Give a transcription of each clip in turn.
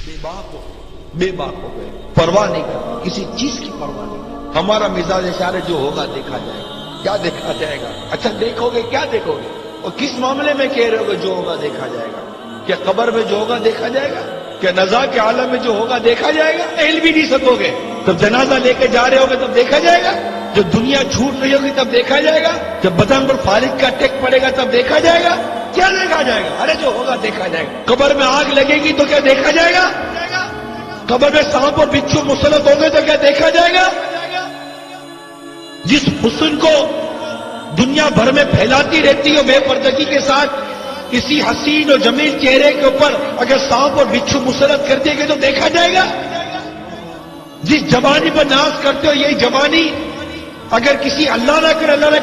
بے باک ہو گئے، پرواہ نہیں کرتے، کسی چیز کی پرواہ نہیں کرتے۔ ہمارا مزاج اشارے جو ہوگا دیکھا جائے گا۔ کیا دیکھا جائے گا؟ اچھا دیکھو گے، کیا دیکھو گے؟ اور کس معاملے میں کہہ رہے ہو کہ جو ہوگا دیکھا جائے گا؟ کیا قبر میں جو ہوگا دیکھا جائے گا؟ کیا نزا کے عالم میں جو ہوگا دیکھا جائے گا؟ ہل بھی نہیں سکو گے۔ جب جنازہ لے کے جا رہے ہوگے تب دیکھا جائے گا؟ جب دنیا چھوٹ رہی ہوگی تب دیکھا جائے گا؟ جب بدن پر فالج کا ٹیک پڑے گا تب دیکھا جائے گا؟ کیا دیکھا جائے گا؟ ارے جو ہوگا دیکھا جائے گا۔ قبر میں آگ لگے گی تو کیا دیکھا جائے گا؟ قبر میں سانپ اور بچھو مسلط ہوں گے تو کیا دیکھا جائے گا؟ جس حسن کو دنیا بھر میں پھیلاتی رہتی ہے بے پردگی کے ساتھ، کسی حسین اور جمیل چہرے کے اوپر اگر سانپ اور بچھو مسلط کر دیں گے تو دیکھا جائے گا؟ جس جوانی پر ناز کرتے ہو یہی جوانی اگر کسی اللہ نہ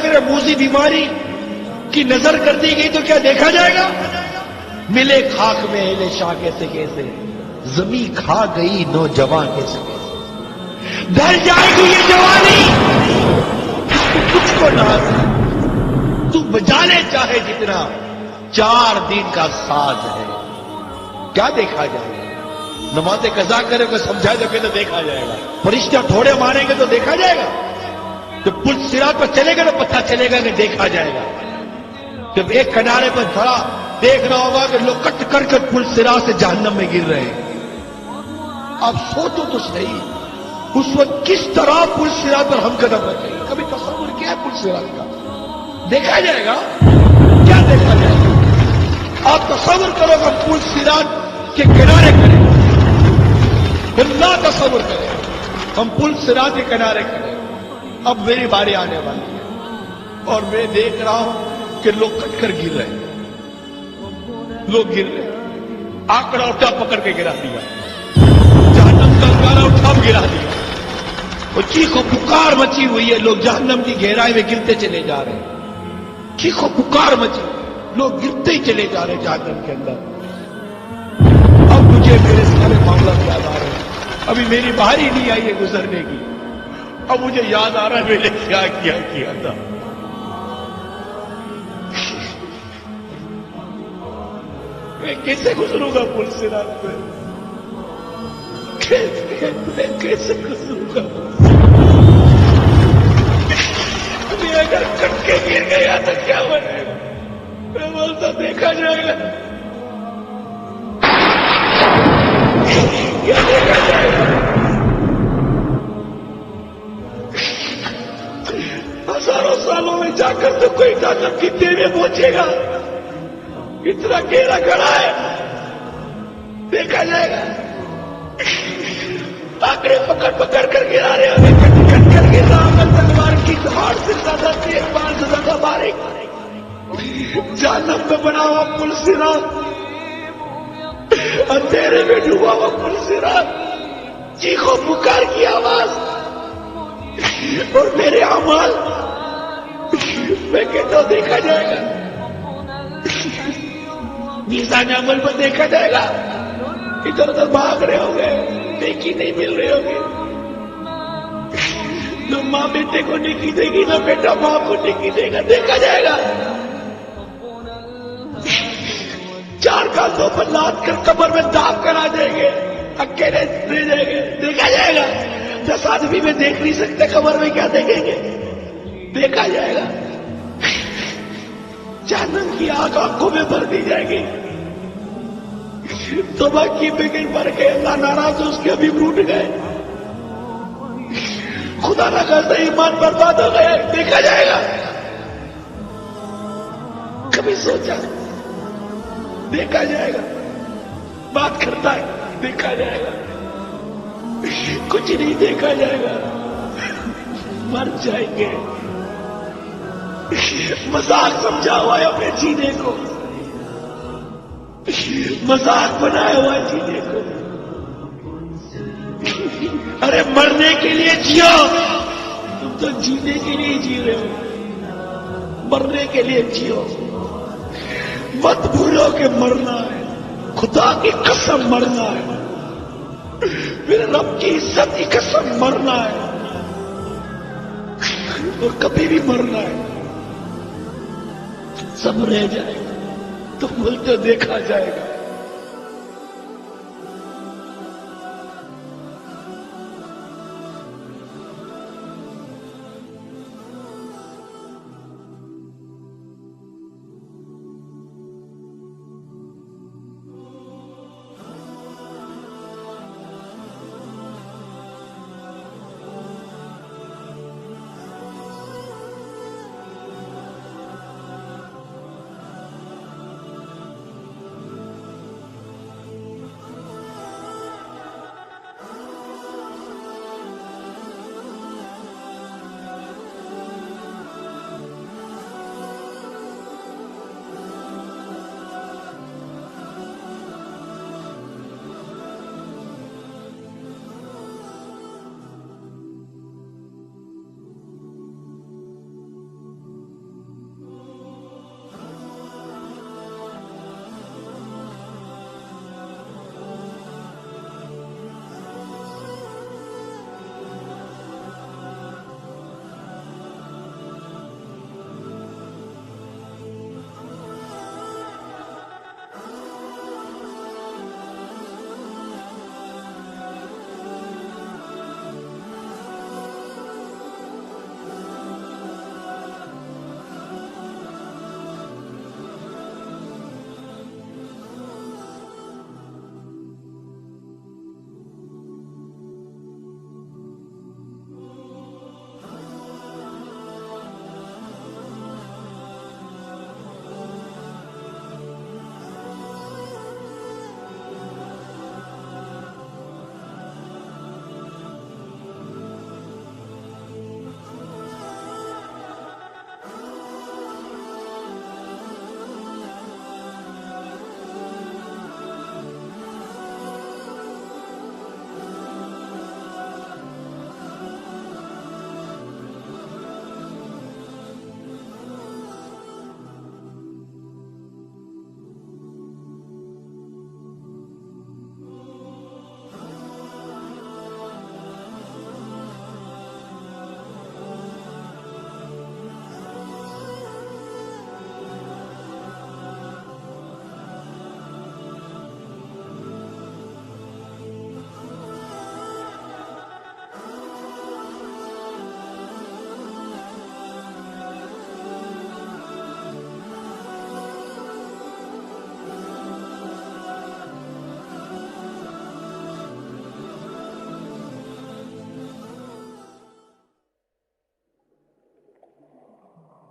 کرے موذی بیماری کی نظر کر دی گئی تو کیا دیکھا جائے گا؟ ملے خاک میں اہل شاہ کیسے کیسے، زمین کھا گئی نوجوان کیسے کیسے، ڈر جائے گی یہ جوانی، کچھ کو ناز ہے، تو بجا لے چاہے جتنا، 4 دن کا ساز ہے۔ کیا دیکھا جائے گا؟ نماز قضا کرے کو سمجھائے تو کہتے دیکھا جائے گا، فرشتہ تھوڑے ماریں گے تو دیکھا جائے گا، جب پل صراط پر چلے گا تو پتہ چلے گا کہ دیکھا جائے گا، جب ایک کنارے پر کھڑا دیکھ رہا ہوگا کہ لوگ کٹ کر کے پل صراط سے جہنم میں گر رہے ہیں۔ آپ سوچو تو صحیح، اس وقت کس طرح پل صراط پر ہم قدم رکھیں گے؟ کبھی تصور کیا ہے پل صراط کا؟ دیکھا جائے گا؟ کیا دیکھا جائے گا؟ آپ تصور کرو کہ پل صراط کے کنارے کھڑے، اللہ تصور کرے ہم پل صراط کے کنارے کھڑے، اب میری باری آنے والی ہے اور میں دیکھ رہا ہوں کہ لوگ کٹ کر گر رہے ہیں، لوگ گر رہے ہیں، آکڑا اٹھا پکڑ کے گرا دیا، جہنم کا انگارہ اٹھا گرا دیا، وہ چیخ و پکار مچی ہوئی ہے، لوگ جہنم کی گہرائی میں گرتے چلے جا رہے ہیں، چیخ و پکار مچی، لوگ گرتے ہی چلے جا رہے ہیں جہنم کے اندر۔ اب مجھے میرے سارے معاملات یاد آ رہے ہیں، ابھی میری باری نہیں آئی ہے گزرنے کی، اب مجھے یاد آ رہا ہے میں نے کیا تھا۔ میں کیسے گزروں گا پل صراط پہ؟ میں کیسے گزروں گا؟ میں اگر کٹ کے گر گیا تو کیا بنے گا؟ میں بولتا دیکھا جائے گا، کیا دیکھا جائے گا؟ ہزاروں سالوں میں جا کر تو کوئی طاقت کتنے میں پہنچے گا؟ اتنا گہرا کھڑا ہے، دیکھا جائے گا؟ آکڑے پکڑ کر گرا رہے ہمیں، کٹ کر گر رہا ہوں، تلوار کی دھاڑ سے زیادہ تیز، بار سے زیادہ باریک، جہنم میں بنا ہوا پل صراط، اندھیرے میں ڈوبا ہوا پل صراط، چیخو پکار کی آواز اور میرے اعمال، میں کہتا ہوں دیکھا جائے گا، میزان عمل پر دیکھا جائے گا۔ ادھر ادھر بھاگ رہے ہوں گے، نیکی نہیں مل رہے ہوں گے، نہ ماں بیٹے کو نیکی دے گی نہ بیٹا ماں کو نیکی دے گا، دیکھا جائے گا۔ 4 کاندھوں پر لاد کر قبر میں داب کر آ جائیں گے، اکیلے رہ جائیں گے، دیکھا جائے گا۔ 10 آدمی میں دیکھ نہیں سکتے، قبر میں کیا دیکھیں گے؟ دیکھا جائے گا۔ جہنم کی آگ آنکھوں میں بھر دی جائے گی، توبہ کی بغیر مر گئے، اللہ ناراض اس کے ابھی ٹوٹ گئے، خدا نہ کرتا ایمان برباد ہو گئے، دیکھا جائے گا۔ کبھی سوچا؟ دیکھا جائے گا۔ بات کرتا ہے، دیکھا جائے گا۔ کچھ نہیں دیکھا جائے گا، مر جائیں گے۔ مذاق سمجھا ہوا ہے اپنے جینے کو، مذاق بنایا ہوا ہے جینے کو۔ ارے مرنے کے لیے جیو، تم تو جینے کے لیے جی رہے ہو، مرنے کے لیے جیو۔ مت بھولو کہ مرنا ہے، خدا کی قسم مرنا ہے، میرے رب کی عزت کی قسم مرنا ہے، اور کبھی بھی مرنا ہے۔ سب رہ جائے گا، تو بولتے دیکھا جائے گا۔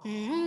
Mm-hmm.